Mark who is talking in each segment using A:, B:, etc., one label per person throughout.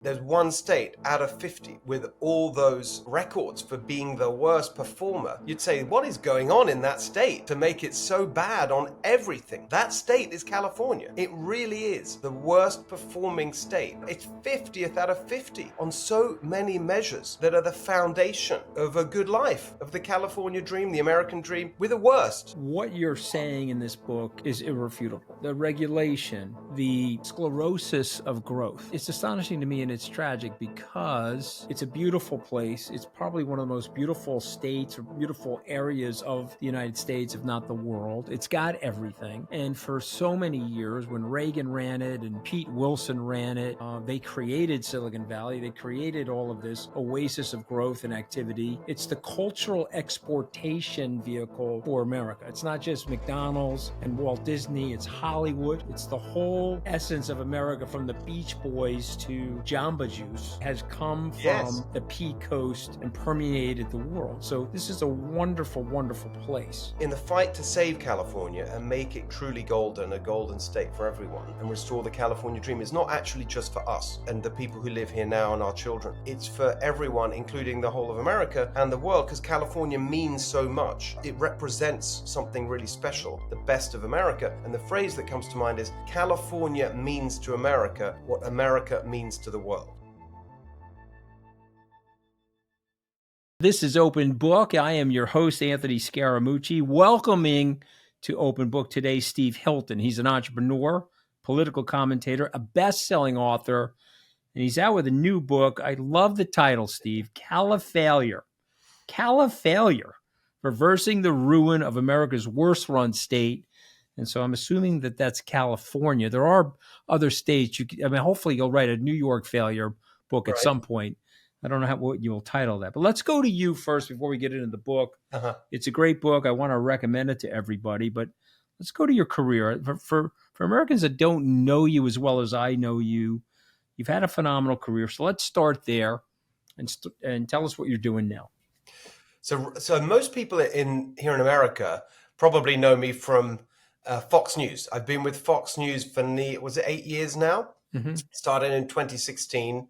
A: There's one state out of 50 with all those records for being the worst performer. You'd say, what is going on in that state to make it so bad on everything? That state is California. It really is the worst performing state. It's 50th out of 50 on so many measures that are the foundation of a good life, of the California dream, the American dream. We're the worst.
B: What you're saying in this book is irrefutable. The regulation, the sclerosis of growth. It's astonishing to me, and it's tragic because it's a beautiful place. It's probably one of the most beautiful states or beautiful areas of the United States, if not the world. It's got everything. And for so many years, when Reagan ran it and Pete Wilson ran it, they created Silicon Valley. They created all of this oasis of growth and activity. It's the cultural exportation vehicle for America. It's not just McDonald's and Walt Disney. It's Hollywood. It's the whole essence of America, from the Beach Boys to Jamba Juice, has come from the Pea Coast and permeated the world. So this is a wonderful, wonderful place.
A: In the fight to save California and make it truly golden, a golden state for everyone, and restore the California dream, is not actually just for us and the people who live here now and our children. It's for everyone, including the whole of America and the world, because California means so much. It represents something really special, the best of America. And the phrase that comes to mind is, California means to America what America means to the world.
B: This is Open Book. I am your host, Anthony Scaramucci, welcoming to Open Book today Steve Hilton. He's an entrepreneur, political commentator, a best-selling author, and he's out with a new book. I love the title, Steve, Califailure. Califailure, reversing the ruin of America's worst-run state. And so I'm assuming that that's California. There are other states. Hopefully you'll write a New York failure book at some point. I don't know what you will title that. But let's go to you first before we get into the book. It's a great book. I want to recommend it to everybody. But let's go to your career. For Americans that don't know you as well as I know you, you've had a phenomenal career. So let's start there and tell us what you're doing now.
A: So most people here in America probably know me from Fox News. I've been with Fox News for 8 years now? Mm-hmm. Started in 2016.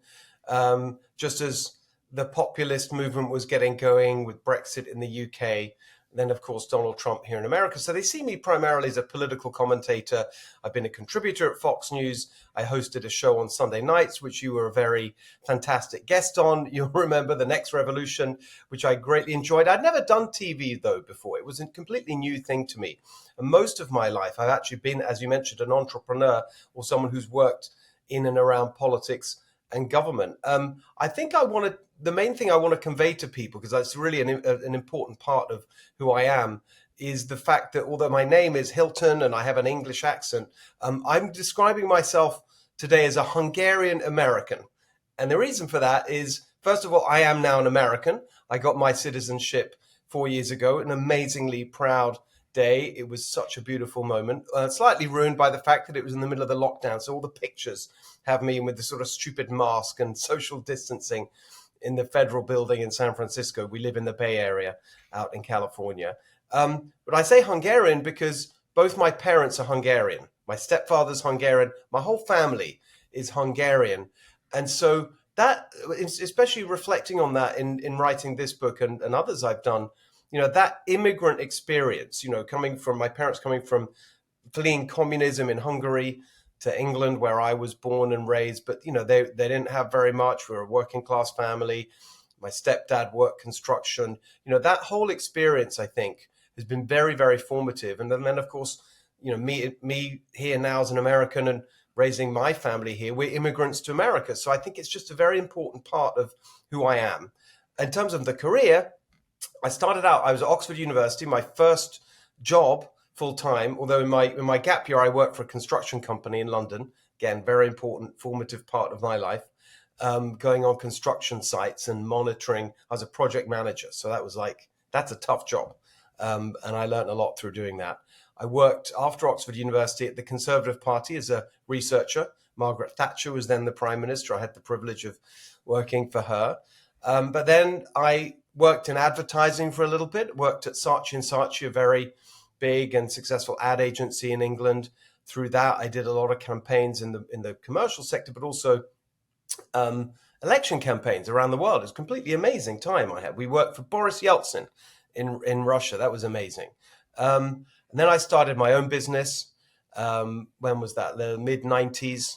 A: Just as the populist movement was getting going with Brexit in the UK, and then of course Donald Trump here in America. So they see me primarily as a political commentator. I've been a contributor at Fox News. I hosted a show on Sunday nights, which you were a very fantastic guest on. You'll remember, The Next Revolution, which I greatly enjoyed. I'd never done TV though before. It was a completely new thing to me. And most of my life, I've actually been, as you mentioned, an entrepreneur or someone who's worked in and around politics and government. I think the main thing I want to convey to people, because that's really an important part of who I am, is the fact that although my name is Hilton and I have an English accent, I'm describing myself today as a Hungarian American. And the reason for that is, first of all, I am now an American. I got my citizenship 4 years ago, an amazingly proud day. It was such a beautiful moment, slightly ruined by the fact that it was in the middle of the lockdown. So all the pictures have me with the sort of stupid mask and social distancing in the federal building in San Francisco. We live in the Bay Area out in California. But I say Hungarian because both my parents are Hungarian. My stepfather's Hungarian. My whole family is Hungarian. And so that, especially reflecting on that in writing this book and others I've done, that immigrant experience, my parents coming from fleeing communism in Hungary to England, where I was born and raised. But, they didn't have very much. We were a working class family. My stepdad worked construction. That whole experience, I think, has been very, very formative. And then of course, me here now as an American and raising my family here, we're immigrants to America. So I think it's just a very important part of who I am. In terms of the career, I started out, I was at Oxford University, my first job full-time, although in my gap year, I worked for a construction company in London. Again, very important, formative part of my life, going on construction sites and monitoring. I was a project manager. So that's a tough job. And I learned a lot through doing that. I worked after Oxford University at the Conservative Party as a researcher. Margaret Thatcher was then the Prime Minister. I had the privilege of working for her. But then I worked in advertising for a little bit, worked at Saatchi & Saatchi, a very big and successful ad agency in England. Through that, I did a lot of campaigns in the commercial sector, but also election campaigns around the world. It was a completely amazing time I had. We worked for Boris Yeltsin in Russia. That was amazing. And then I started my own business. When was that? The mid-90s.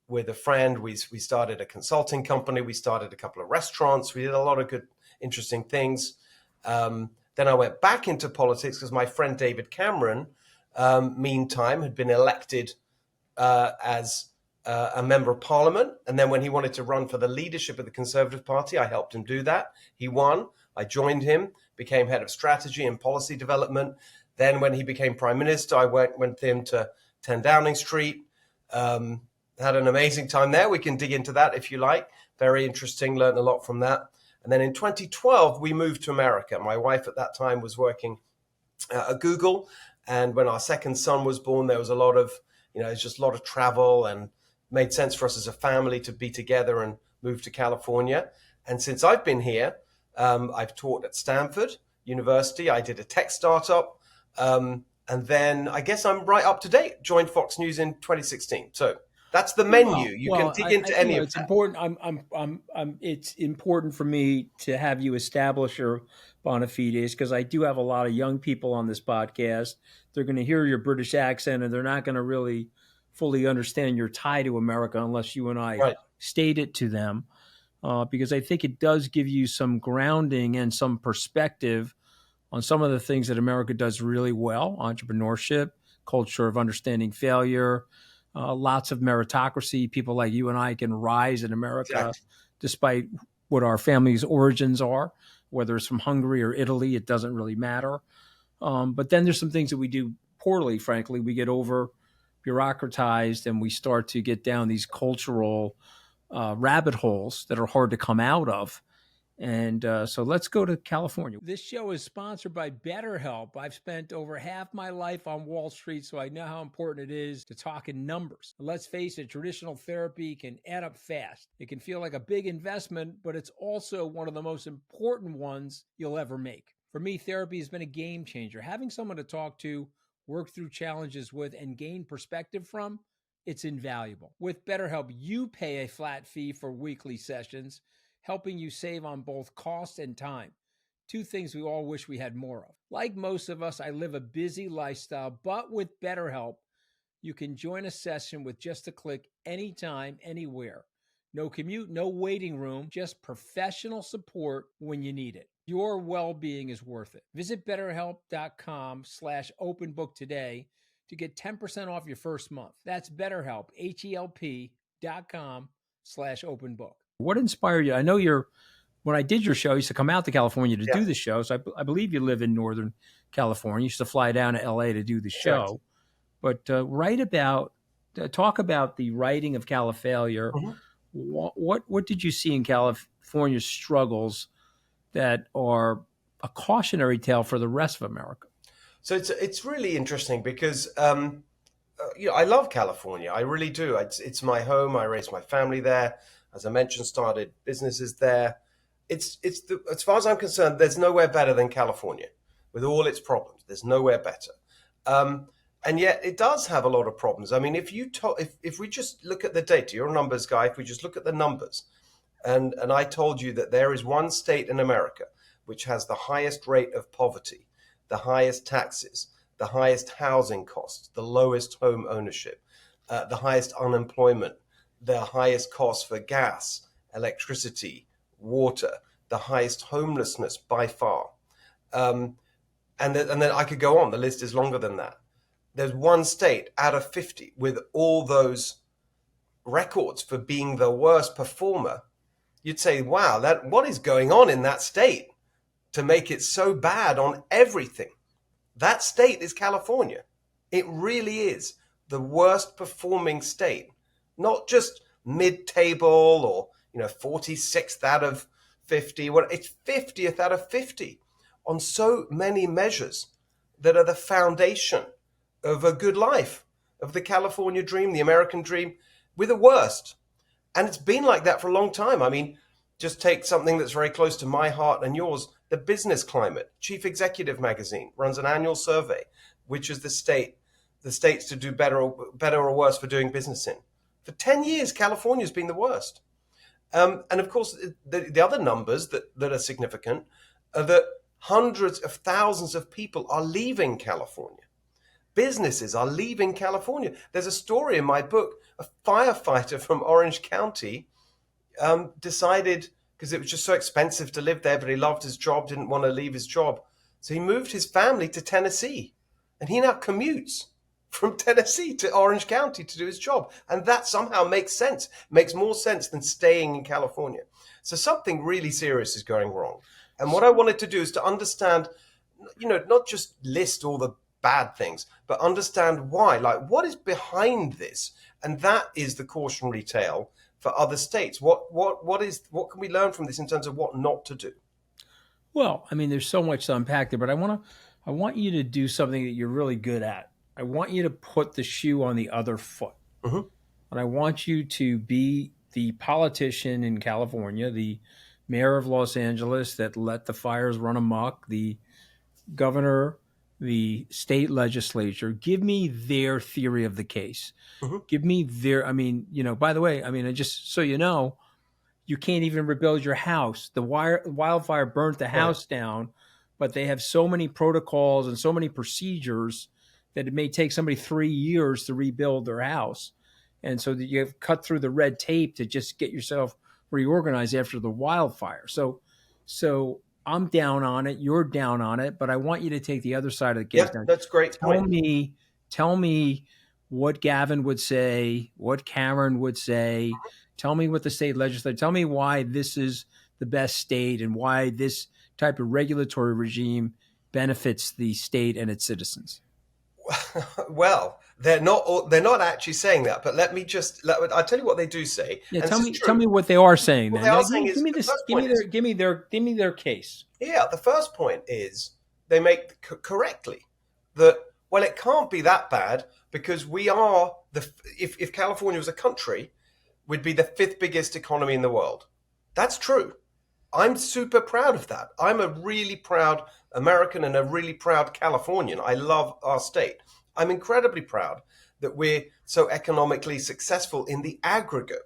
A: With a friend, we started a consulting company. We started a couple of restaurants. We did a lot of good, interesting things. Then I went back into politics because my friend David Cameron, meantime, had been elected as a member of parliament. And then when he wanted to run for the leadership of the Conservative Party, I helped him do that. He won. I joined him, became head of strategy and policy development. Then when he became prime minister, I went with him to 10 Downing Street. Had an amazing time there. We can dig into that if you like. Very interesting. Learned a lot from that. And then in 2012, we moved to America. My wife at that time was working at Google. And when our second son was born, there was a lot of, it's just a lot of travel, and made sense for us as a family to be together and move to California. And since I've been here, I've taught at Stanford University. I did a tech startup. And then I guess I'm right up to date. Joined Fox News in 2016. So that's the menu. You can dig into any of
B: it's
A: that.
B: Important. It's important for me to have you establish your bona fides, because I do have a lot of young people on this podcast. They're going to hear your British accent, and they're not going to really fully understand your tie to America unless you and I state it to them. Because I think it does give you some grounding and some perspective on some of the things that America does really well: entrepreneurship, culture of understanding failure. Lots of meritocracy. People like you and I can rise in America despite what our family's origins are, whether it's from Hungary or Italy, it doesn't really matter. But then there's some things that we do poorly, frankly. We get over bureaucratized, and we start to get down these cultural rabbit holes that are hard to come out of. And so let's go to California. This show is sponsored by BetterHelp. I've spent over half my life on Wall Street, so I know how important it is to talk in numbers. And let's face it, traditional therapy can add up fast. It can feel like a big investment, but it's also one of the most important ones you'll ever make. For me, therapy has been a game changer. Having someone to talk to, work through challenges with, and gain perspective from, it's invaluable. With BetterHelp, you pay a flat fee for weekly sessions, helping you save on both cost and time. Two things we all wish we had more of. Like most of us, I live a busy lifestyle, but with BetterHelp, you can join a session with just a click anytime, anywhere. No commute, no waiting room, just professional support when you need it. Your well-being is worth it. Visit BetterHelp.com/openbook today to get 10% off your first month. That's BetterHelp, HELP.com/openbook. What inspired you? I know when I did your show, I used to come out to California to do the show. So I believe you live in Northern California. You used to fly down to LA to do the show. But talk about the writing of Califailure. Mm-hmm. What did you see in California's struggles that are a cautionary tale for the rest of America?
A: So it's really interesting because I love California. I really do. It's my home. I raised my family there. As I mentioned, started businesses there. As far as I'm concerned, there's nowhere better than California, with all its problems. There's nowhere better, and yet it does have a lot of problems. I mean, if we just look at the data, you're a numbers guy. If we just look at the numbers, and I told you that there is one state in America which has the highest rate of poverty, the highest taxes, the highest housing costs, the lowest home ownership, the highest unemployment, the highest cost for gas, electricity, water, the highest homelessness by far. And then I could go on. The list is longer than that. There's one state out of 50 with all those records for being the worst performer. You'd say, wow, what is going on in that state to make it so bad on everything? That state is California. It really is the worst performing state. Not just mid-table or 46th out of 50. Well, it's 50th out of 50 on so many measures that are the foundation of a good life, of the California dream, the American dream. We're the worst. And it's been like that for a long time. I mean, just take something that's very close to my heart and yours, the business climate. Chief Executive Magazine runs an annual survey, which is the states to do better or worse for doing business in. For 10 years, California's been the worst. And of course, the other numbers that are significant are that hundreds of thousands of people are leaving California. Businesses are leaving California. There's a story in my book. A firefighter from Orange County decided, because it was just so expensive to live there, but he loved his job, didn't want to leave his job. So he moved his family to Tennessee. And he now commutes from Tennessee to Orange County to do his job. And that somehow makes sense, makes more sense than staying in California. So something really serious is going wrong. And what I wanted to do is to understand, not just list all the bad things, but understand why, like what is behind this. And that is the cautionary tale for other states. What can we learn from this in terms of what not to do?
B: Well, I mean, there's so much to unpack there, but I want you to do something that you're really good at. I want you to put the shoe on the other foot.
A: Mm-hmm.
B: And I want you to be the politician in California, the mayor of Los Angeles that let the fires run amok, the governor, the state legislature. Give me their theory of the case.
A: Mm-hmm.
B: Give me their, by the way, just so you know, you can't even rebuild your house. The wildfire burnt the house down, but they have so many protocols and so many procedures that it may take somebody 3 years to rebuild their house. And so that you have cut through the red tape to just get yourself reorganized after the wildfire. So I'm down on it. You're down on it, but I want you to take the other side of the case.
A: Yeah, that's a great point.
B: Tell me what Gavin would say, what Cameron would say. Tell me what the state legislature, tell me why this is the best state and why this type of regulatory regime benefits the state and its citizens.
A: Well, they're not actually saying that, but I'll tell you what they do say.
B: Yeah, tell me what they are saying.
A: What
B: then.
A: they are saying is,
B: give me their case.
A: Yeah, the first point is they make correctly that, well, it can't be that bad because we are if California was a country, we'd be the fifth biggest economy in the world. That's true. I'm super proud of that. I'm a really proud American and a really proud Californian. I love our state. I'm incredibly proud that we're so economically successful in the aggregate.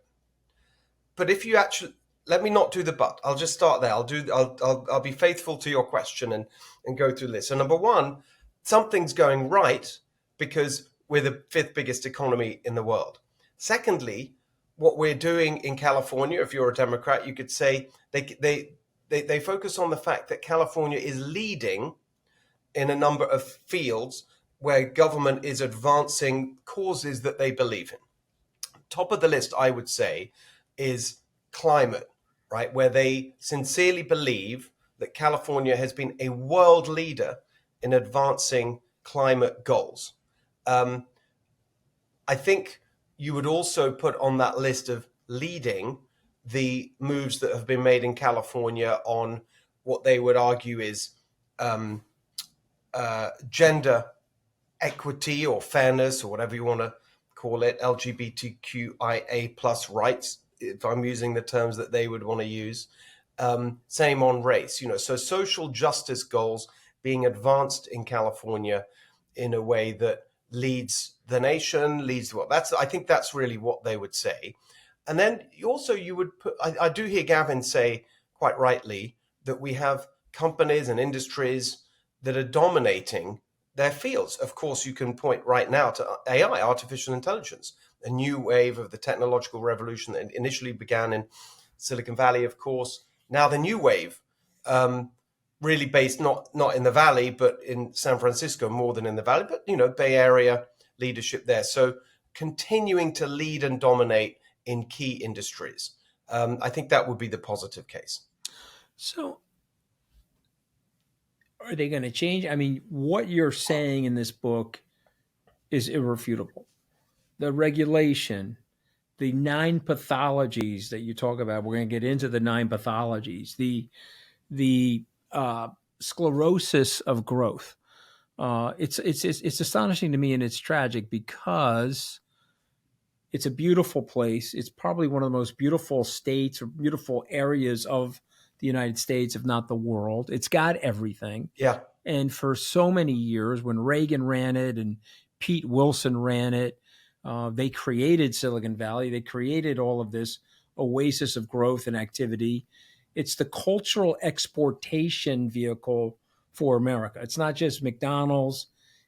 A: But if you actually, let me not do the but. I'll just start there. I'll be faithful to your question and go through this. So number one, something's going right because we're the fifth biggest economy in the world. Secondly, what we're doing in California, if you're a Democrat, you could say they focus on the fact that California is leading in a number of fields where government is advancing causes that they believe in. Top of the list, I would say, is climate, right? Where they sincerely believe that California has been a world leader in advancing climate goals. I think you would also put on that list of leading the moves that have been made in California on what they would argue is gender equity or fairness or whatever you want to call it, LGBTQIA plus rights, if I'm using the terms that they would want to use. Same on race, so social justice goals being advanced in California in a way that leads the nation, I think that's really what they would say. And then you would put, I do hear Gavin say quite rightly that we have companies and industries that are dominating their fields. Of course, you can point right now to AI, artificial intelligence, a new wave of the technological revolution that initially began in Silicon Valley, of course. Now the new wave, really based not in the Valley, but in San Francisco more than in the Valley, but, Bay Area leadership there. So continuing to lead and dominate in key industries. I think that would be the positive case.
B: So are they going to change? I mean, what you're saying in this book is irrefutable. The regulation, the 9 pathologies that you talk about, we're going to get into the 9 pathologies, the sclerosis of growth. It's astonishing to me, and it's tragic because it's a beautiful place. It's probably one of the most beautiful states or beautiful areas of the United States, if not the world. It's got everything.
A: Yeah.
B: And for so many years, when Reagan ran it and Pete Wilson ran it, they created Silicon Valley. They created all of this oasis of growth and activity. It's the cultural exportation vehicle for America. It's not just McDonald's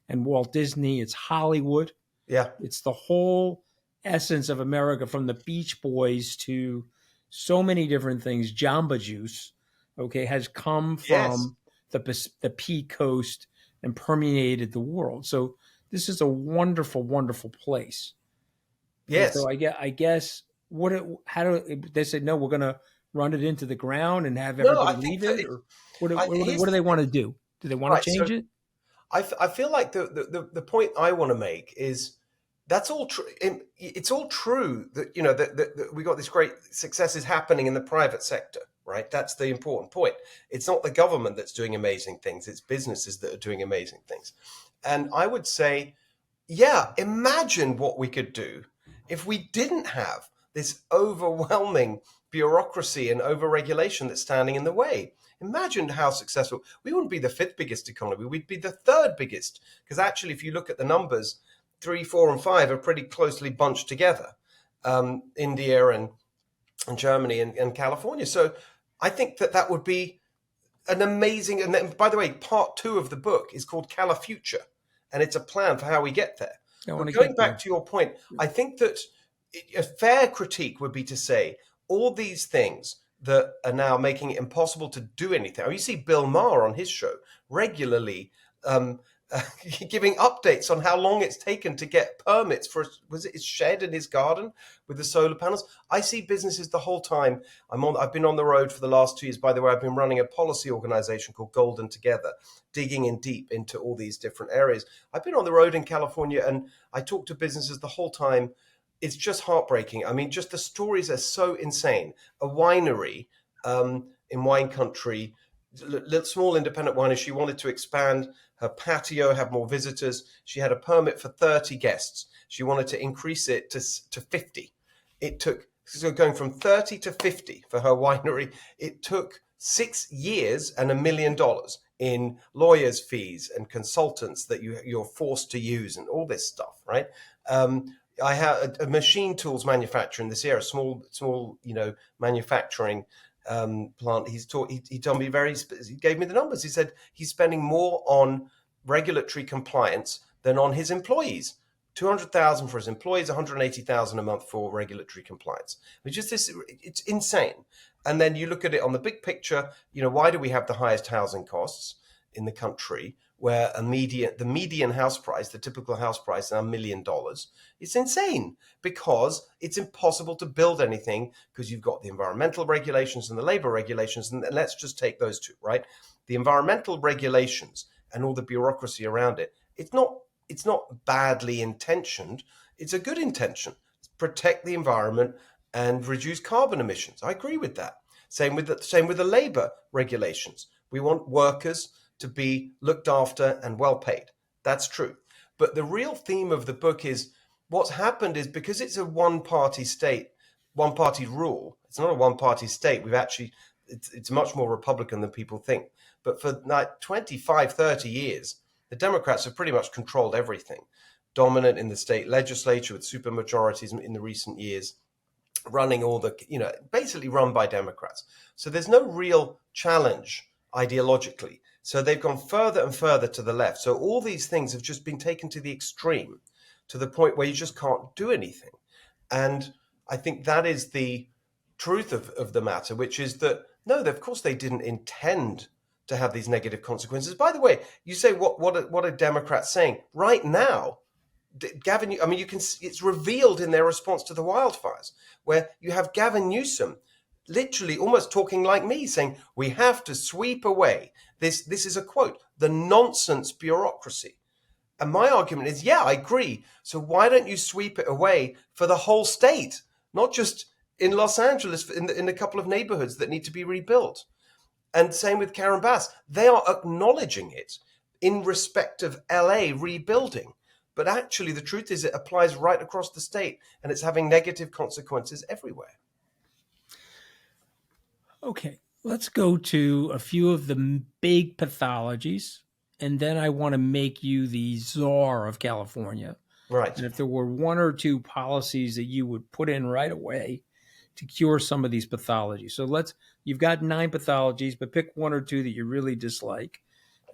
B: and Walt Disney, it's Hollywood.
A: Yeah.
B: It's the whole essence of America, from the Beach Boys to so many different things. Jamba Juice, okay, has come
A: Yes.
B: from the Pea Coast and permeated the world. So this is a wonderful, wonderful place. And
A: Yes.
B: so I guess how do they say no? We're going to run it into the ground and have
A: No,
B: everybody
A: I think
B: leave
A: that
B: it, or what
A: here's
B: do
A: the
B: they
A: thing.
B: want to do? Do they want to
A: Right. So
B: change it?
A: I feel like the point I want to make is that's all true. It's all true that, that we got these great successes happening in the private sector, right? That's the important point. It's not the government that's doing amazing things. It's businesses that are doing amazing things. And I would say, yeah, imagine what we could do if we didn't have this overwhelming bureaucracy and overregulation that's standing in the way. Imagine how successful we wouldn't be. The fifth biggest economy, we'd be the third biggest, because actually if you look at the numbers, 3, 4, and 5 are pretty closely bunched together. India and Germany and California. So I think that would be an amazing. And then, by the way, part 2 of the book is called Califuture, and it's a plan for how we get there.
B: I want
A: But
B: to
A: going
B: get
A: back
B: there.
A: to your point, I think that a fair critique would be to say all these things that are now making it impossible to do anything. You see Bill Maher on his show regularly giving updates on how long it's taken to get permits for, was it his shed in his garden with the solar panels? I see businesses the whole time. I've been on the road for the last 2 years. By the way, I've been running a policy organization called Golden Together, digging in deep into all these different areas. I've been on the road in California and I talk to businesses the whole time. It's just heartbreaking. I mean, just the stories are so insane. A winery in wine country, little small independent winery, she wanted to expand her patio, have more visitors. She had a permit for 30 guests. She wanted to increase it to 50. It took, so going from 30 to 50 for her winery, it took 6 years and $1 million in lawyers' fees and consultants that you're forced to use and all this stuff, right? I have a machine tools manufacturer in this area, small, manufacturing plant. He told me he gave me the numbers. He said he's spending more on regulatory compliance than on his employees. 200,000 for his employees, 180,000 a month for regulatory compliance. It's insane. And then you look at it on the big picture. Why do we have the highest housing costs in the country, where the median house price, the typical house price, is $1 million? It's insane, because it's impossible to build anything because you've got the environmental regulations and the labor regulations. And let's just take those two, right? The environmental regulations and all the bureaucracy around it. It's not badly intentioned. It's a good intention. Protect the environment and reduce carbon emissions. I agree with that. Same with the labor regulations. We want workers to be looked after and well paid. That's true. But the real theme of the book is what's happened is, because it's a one-party state, one-party rule. It's not a one-party state. It's much more Republican than people think. But for like 25, 30 years, the Democrats have pretty much controlled everything, dominant in the state legislature with supermajorities in the recent years, running all the, basically run by Democrats. So there's no real challenge ideologically. So they've gone further and further to the left. So all these things have just been taken to the extreme, to the point where you just can't do anything. And I think that is the truth of the matter, which is that, no, of course they didn't intend to have these negative consequences. By the way, you say, what are Democrats saying? Right now, Gavin, I mean, it's revealed in their response to the wildfires, where you have Gavin Newsom literally almost talking like me, saying we have to sweep away this is a quote, the nonsense bureaucracy. And my argument is, yeah, I agree. So why don't you sweep it away for the whole state, not just in Los Angeles, in a couple of neighborhoods that need to be rebuilt? And same with Karen Bass. They are acknowledging it in respect of LA rebuilding. But actually, the truth is it applies right across the state, and it's having negative consequences everywhere.
B: Okay, let's go to a few of the big pathologies, and then I want to make you the czar of California.
A: Right.
B: And if there were one or two policies that you would put in right away to cure some of these pathologies. So you've got 9 pathologies, but pick 1 or 2 that you really dislike.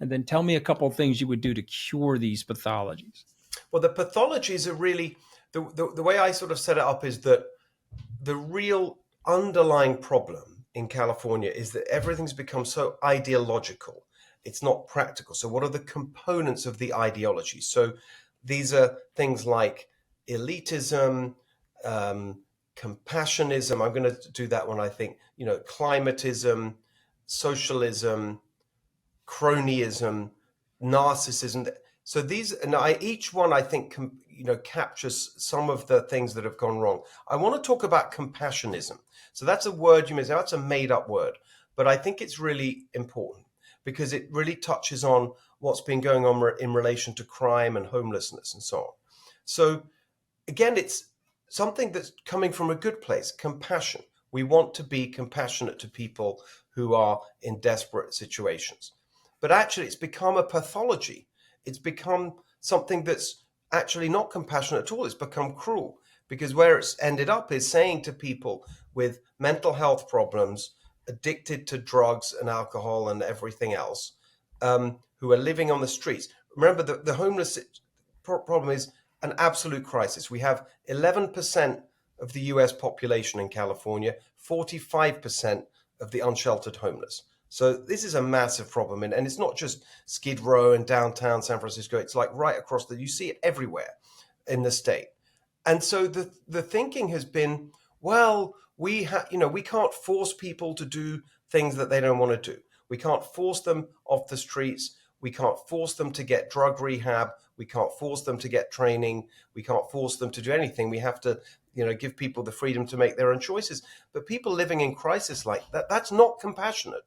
B: And then tell me a couple of things you would do to cure these pathologies.
A: Well, the pathologies are really, the way I sort of set it up is that the real underlying problem in California is that everything's become so ideological. It's not practical. So what are the components of the ideology? So these are things like elitism, compassionism. I'm going to do that one, I think, climatism, socialism, cronyism, narcissism. So these, and each one I think, captures some of the things that have gone wrong. I want to talk about compassionism. So that's a word you may say, that's a made up word, but I think it's really important because it really touches on what's been going on in relation to crime and homelessness and so on. So again, it's something that's coming from a good place, compassion. We want to be compassionate to people who are in desperate situations. But actually, it's become a pathology. It's become something that's actually not compassionate at all. It's become cruel, because where it's ended up is saying to people with mental health problems, addicted to drugs and alcohol and everything else, who are living on the streets. Remember, the homeless problem is an absolute crisis. We have 11% of the US population in California, 45% of the unsheltered homeless. So this is a massive problem. And it's not just Skid Row and downtown San Francisco. It's like right across you see it everywhere in the state. And so the thinking has been, well, we can't force people to do things that they don't want to do. We can't force them off the streets. We can't force them to get drug rehab. We can't force them to get training. We can't force them to do anything. We have to, give people the freedom to make their own choices. But people living in crisis like that, that's not compassionate.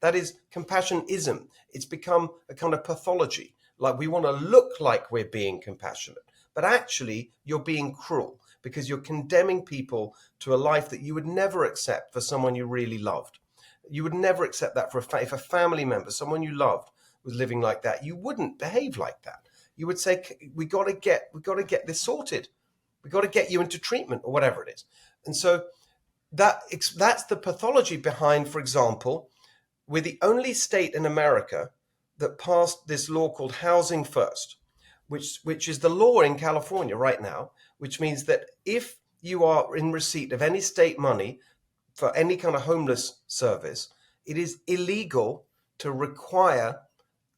A: That is compassionism. It's become a kind of pathology. Like we want to look like we're being compassionate, but actually you're being cruel because you're condemning people to a life that you would never accept for someone you really loved. You would never accept that if a family member, someone you loved, was living like that. You wouldn't behave like that. You would say, we got to get this sorted. We got to get you into treatment or whatever it is. And so that's the pathology behind, for example, we're the only state in America that passed this law called Housing First, which is the law in California right now, which means that if you are in receipt of any state money for any kind of homeless service, it is illegal to require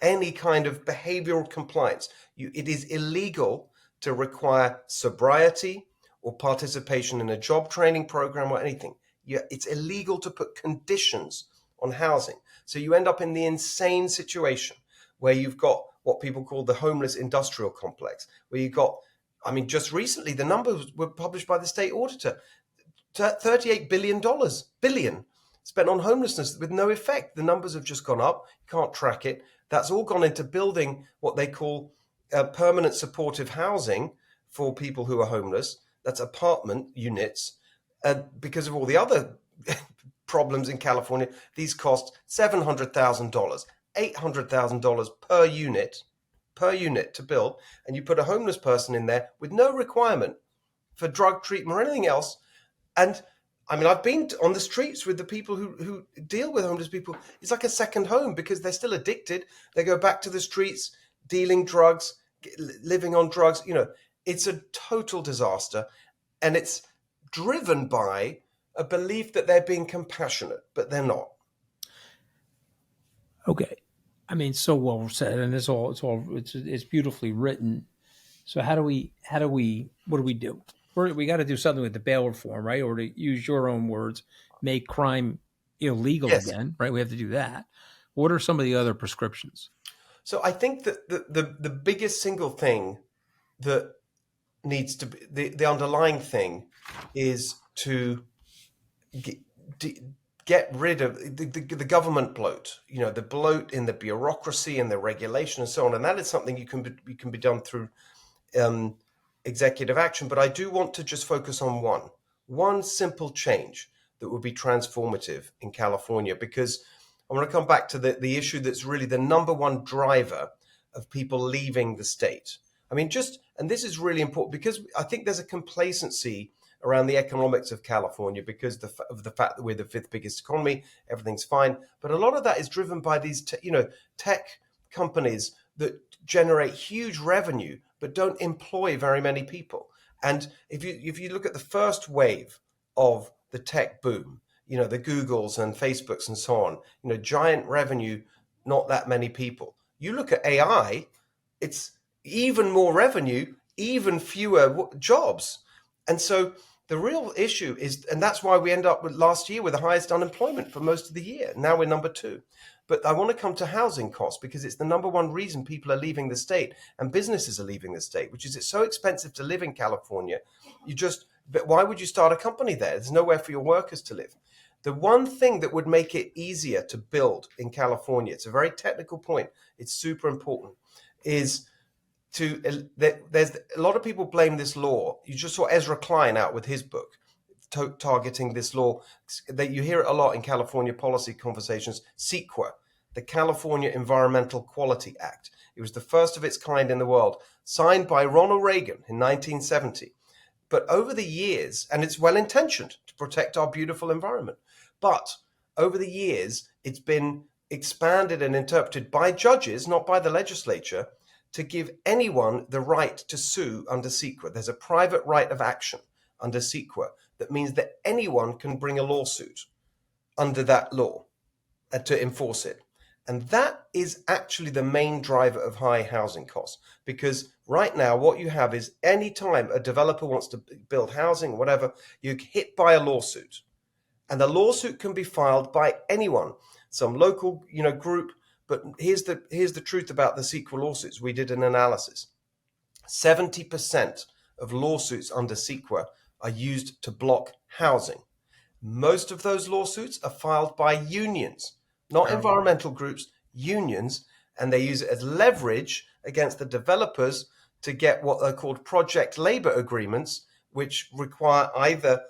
A: any kind of behavioral compliance. It is illegal to require sobriety or participation in a job training program or anything. It's illegal to put conditions on housing. So you end up in the insane situation where you've got what people call the homeless industrial complex, where you've got, just recently, the numbers were published by the state auditor, $38 billion spent on homelessness with no effect. The numbers have just gone up. You can't track it. That's all gone into building what they call permanent supportive housing for people who are homeless. That's apartment units. Because of all the other problems in California, these cost $700,000, $800,000 per unit to build. And you put a homeless person in there with no requirement for drug treatment or anything else. And I've been on the streets with the people who deal with homeless people. It's like a second home because they're still addicted. They go back to the streets, dealing drugs, living on drugs. It's a total disaster. And it's driven by a belief that they're being compassionate, but they're not.
B: Okay. So well said. And it's beautifully written. So what do we do? We got to do something with the bail reform, right? Or to use your own words, make crime illegal again, right? We have to do that. What are some of the other prescriptions?
A: So I think that the biggest single thing that needs to be, the underlying thing is to get rid of the government bloat, the bloat in the bureaucracy and the regulation and so on. And that is something you can be done through executive action. But I do want to just focus on one simple change that would be transformative in California, because I want to come back to the issue that's really the number one driver of people leaving the state. And this is really important because I think there's a complacency around the economics of California because of the fact that we're the fifth biggest economy, everything's fine. But a lot of that is driven by these, tech companies that generate huge revenue but don't employ very many people. And if you look at the first wave of the tech boom, the Googles and Facebooks and so on, giant revenue, not that many people. You look at AI, it's even more revenue, even fewer jobs. And so the real issue is, and that's why we end up with last year with the highest unemployment for most of the year. Now we're number 2. But I want to come to housing costs because it's the number one reason people are leaving the state and businesses are leaving the state, which is it's so expensive to live in California. But why would you start a company there? There's nowhere for your workers to live. The one thing that would make it easier to build in California, it's a very technical point, it's super important, is there's a lot of people blame this law. You just saw Ezra Klein out with his book targeting this law that you hear it a lot in California policy conversations. CEQA, the California Environmental Quality Act. It was the first of its kind in the world, signed by Ronald Reagan in 1970. But over the years, and it's well intentioned to protect our beautiful environment, but over the years, it's been expanded and interpreted by judges, not by the legislature, to give anyone the right to sue under CEQA. There's a private right of action under CEQA that means that anyone can bring a lawsuit under that law to enforce it. And that is actually the main driver of high housing costs. Because right now, what you have is any time a developer wants to build housing, whatever, you're hit by a lawsuit. And the lawsuit can be filed by anyone, some local, group. But here's the truth about the CEQA lawsuits. We did an analysis. 70% of lawsuits under CEQA are used to block housing. Most of those lawsuits are filed by unions, not environmental groups, unions, and they use it as leverage against the developers to get what are called project labor agreements, which require either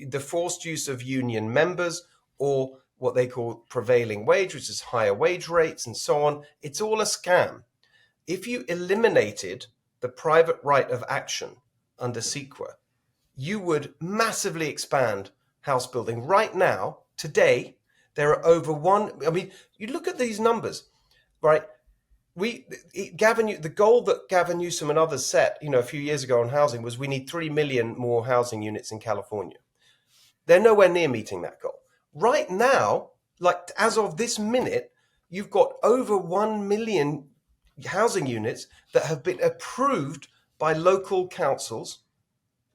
A: the forced use of union members or what they call prevailing wage, which is higher wage rates and so on. It's all a scam. If you eliminated the private right of action under CEQA, you would massively expand house building. Right now, today, there are over you look at these numbers, right? The goal that Gavin Newsom and others set, a few years ago on housing was we need 3 million more housing units in California. They're nowhere near meeting that goal. Right now, like as of this minute, you've got over 1 million housing units that have been approved by local councils.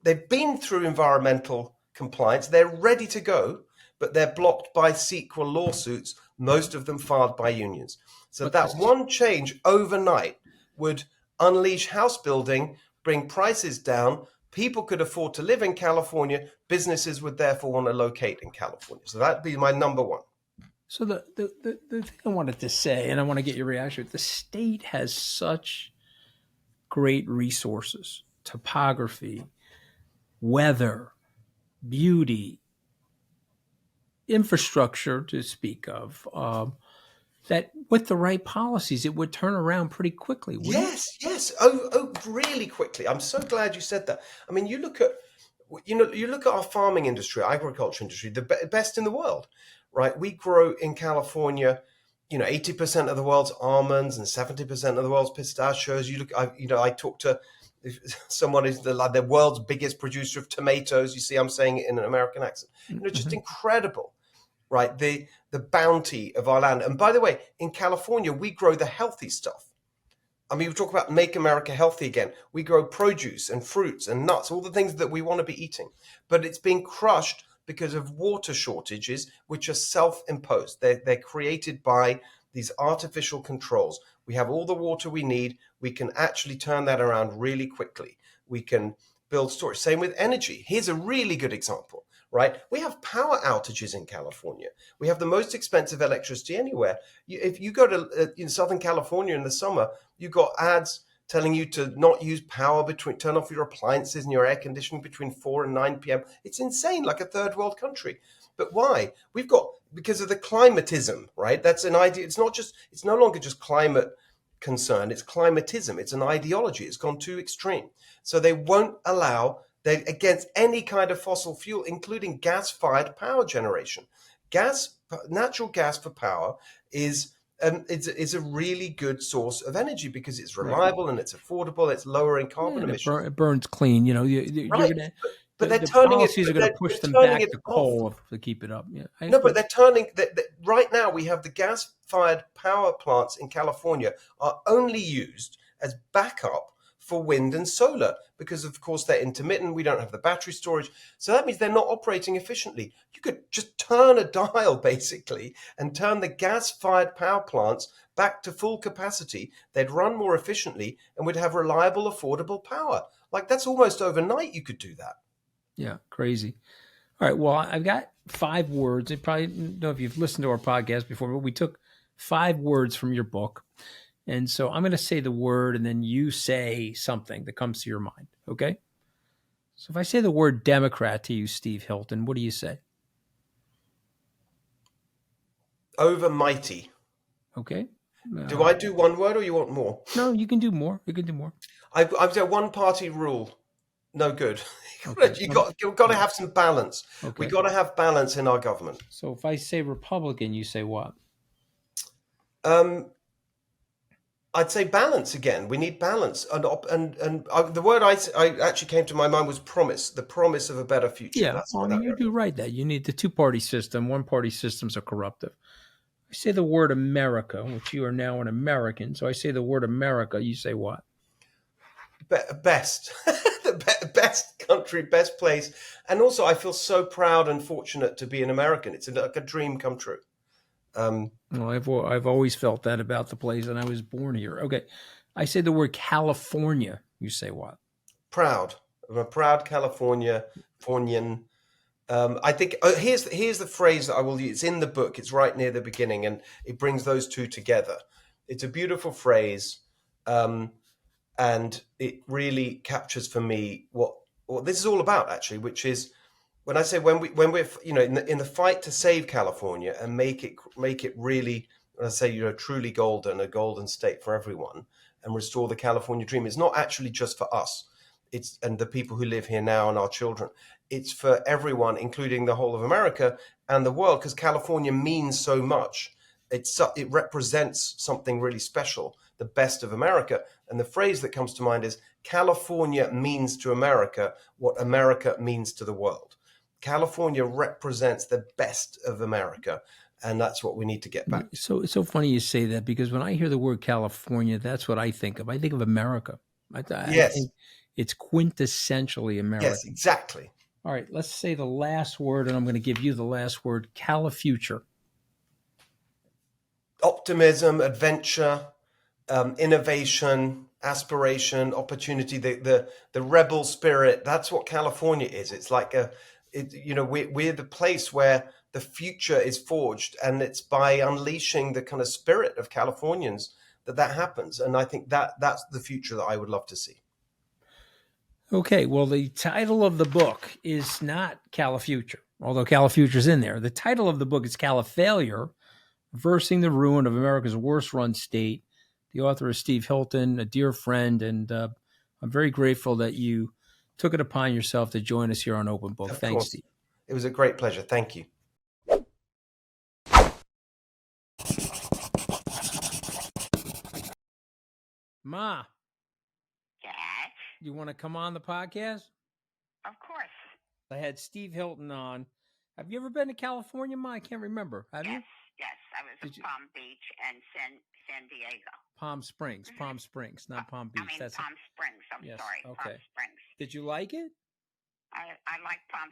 A: They've been through environmental compliance. They're ready to go, but they're blocked by CEQA lawsuits, most of them filed by unions. So that one change overnight would unleash house building, bring prices down. People could afford to live in California. Businesses would therefore want to locate in California. So that'd be my number one.
B: So the thing I wanted to say, and I want to get your reaction, the state has such great resources, topography, weather, beauty, infrastructure to speak of, that with the right policies, it would turn around pretty quickly.
A: Yes. Oh, really quickly. I'm so glad you said that. I mean, you look at our farming industry, agriculture industry, the best in the world, right? We grow in California, 80% of the world's almonds and 70% of the world's pistachios. I talked to someone who's the world's biggest producer of tomatoes. You see, I'm saying it in an American accent. Just incredible, right? The bounty of our land. And by the way, in California, we grow the healthy stuff. I mean, we talk about make America healthy again. We grow produce and fruits and nuts, all the things that we want to be eating. But it's being crushed because of water shortages, which are self-imposed. They're created by these artificial controls. We have all the water we need. We can actually turn that around really quickly. We can build storage. Same with energy. Here's a really good example, right? We have power outages in California. We have the most expensive electricity anywhere. If you go to in Southern California in the summer, you've got ads telling you to not use power turn off your appliances and your air conditioning between 4 and 9 p.m. It's insane, like a third world country. But why? Because of the climatism, right? That's an idea. It's no longer just climate concern. It's climatism. It's an ideology. It's gone too extreme. So they won't allow They're against any kind of fossil fuel, including gas-fired power generation. Natural gas for power is a really good source of energy because it's reliable and it's affordable. It's lowering carbon
B: And
A: emissions.
B: it burns clean. You know, you're
A: Right,
B: gonna
A: but they're
B: the
A: turning it.
B: policies are
A: But
B: going to
A: they're,
B: push
A: they're
B: them
A: turning
B: back
A: it
B: to
A: off.
B: coal to keep it up. Yeah, I
A: No,
B: agree.
A: but they're turning right now. We have the gas-fired power plants in California are only used as backup for wind and solar because, of course, they're intermittent. We don't have the battery storage, so that means they're not operating efficiently. You could just turn a dial basically and turn the gas-fired power plants back to full capacity. They'd run more efficiently and would have reliable, affordable power. Like that's almost overnight. You could do that.
B: Yeah, crazy. All right. Well, I've got 5 words. I probably don't know if you've listened to our podcast before, but we took 5 words from your book. And so I'm going to say the word and then you say something that comes to your mind. Okay. So if I say the word Democrat to you, Steve Hilton, what do you say?
A: Overmighty.
B: Okay.
A: Do I do one word or you want more?
B: No, you can do more. You can do more.
A: I've said one party rule. No good.
B: Okay.
A: You've got to have some balance.
B: Okay.
A: We got to have balance in our government.
B: So if I say Republican, you say what?
A: I'd say balance again. We need balance, and the word I actually came to my mind was promise. The promise of a better future.
B: Yeah.
A: That's
B: Well, I
A: what
B: mean,
A: that
B: you
A: word.
B: do right that you need the 2-party system. 1-party systems are corruptive. I say the word America, which you are now an American. So I say the word America. You say what?
A: Best, best country, best place, and also I feel so proud and fortunate to be an American. It's like a dream come true.
B: Well, I've always felt that about the place, and I was born here. Okay, I say the word California. You say what?
A: Proud. I'm a proud Californian. I think here's the phrase that I will use. It's in the book. It's right near the beginning, and it brings those two together. It's a beautiful phrase, and it really captures for me what this is all about, actually. Which is when I say when we're in the fight to save California and make it really, when I say truly golden, a golden state for everyone, and restore the California dream. It's not actually just for us. It's and the people who live here now and our children. It's for everyone, including the whole of America and the world, because California means so much. It represents something really special, the best of America. And the phrase that comes to mind is California means to America what America means to the world. California represents the best of America, and that's what we need to get back.
B: So it's so funny you say that because when I hear the word California, that's what I think of. I think of America. I think it's quintessentially American.
A: Yes, exactly.
B: All right, let's say the last word, and I'm going to give you the last word, Califuture.
A: Optimism, adventure, innovation, aspiration, opportunity, the rebel spirit. That's what California is. It's like we're the place where the future is forged, and it's by unleashing the kind of spirit of Californians that happens. And I think that's the future that I would love to see.
B: Okay, well, the title of the book is not Califuture, although Califuture's in there. The title of the book is Califailure, Reversing the Ruin of America's Worst Run State. The author is Steve Hilton, a dear friend, and I'm very grateful that you took it upon yourself to join us here on Open Book. Thanks, Steve.
A: It was a great pleasure. Thank you.
B: Ma,
C: Yes,
B: you want to come on the podcast?
C: of course.
B: I had Steve Hilton on. Have you ever been to California, Ma? I can't remember. Have you?
C: Yes. I was in Palm Beach and San Diego.
B: Palm Springs, not Palm Beach.
C: Palm Springs. I'm
B: Yes,
C: sorry.
B: okay.
C: Palm Springs.
B: Did you like it?
C: I like Palm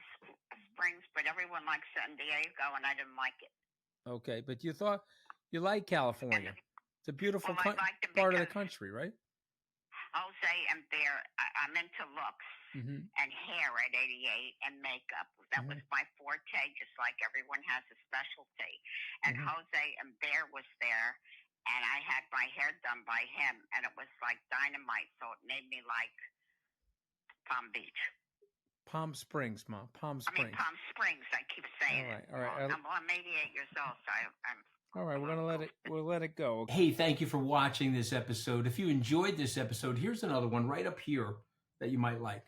C: Springs, but everyone likes San Diego, and I didn't like it.
B: Okay, but you thought you like California. It's a beautiful
C: Well, I liked it
B: part of the
C: because
B: country, right?
C: Jose and Bear, I'm into looks and hair at 88 and makeup. That was my forte, just like everyone has a specialty. And Jose and Bear was there, and I had my hair done by him, and it was like dynamite, so it made me like Palm Beach.
B: Palm Springs, Mom. Palm Springs.
C: Palm Springs. I keep saying
B: all right.
C: I'm 88 years old, so I'm.
B: All right, we'll let it go. Hey, thank you for watching this episode. If you enjoyed this episode, here's another one right up here that you might like.